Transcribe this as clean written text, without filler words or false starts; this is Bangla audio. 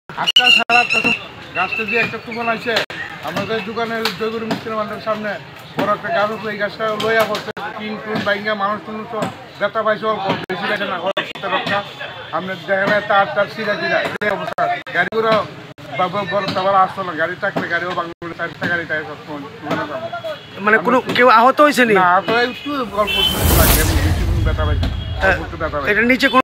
আজকাল সারা গাছটা দিয়ে একটা তুফান আছে আমাদের দোকানের জয়গুরু মিস্ত্রি মাঠের সামনে বড় একটা গাছ আছে। এই গাছটা লইয়া পড়ছে টিন টুন বাইঙ্গা মানুষ টুন তো ব্যথা পাইছে অল্প, বেশি পাইছে না রক্ষা। আপনি দেখেন তার সিরা টিরা এই অবস্থা। গাড়িগুলো বড় সবার আসতো না, গাড়ি থাকলে গাড়িও বাংলা চারটা গাড়ি তাই সব মানে কোনো কেউ আহত হয়েছে না, তো একটু অল্প লাগে, বেশি ব্যথা পাইছে, ব্যথা পাইছে। এটা নিচে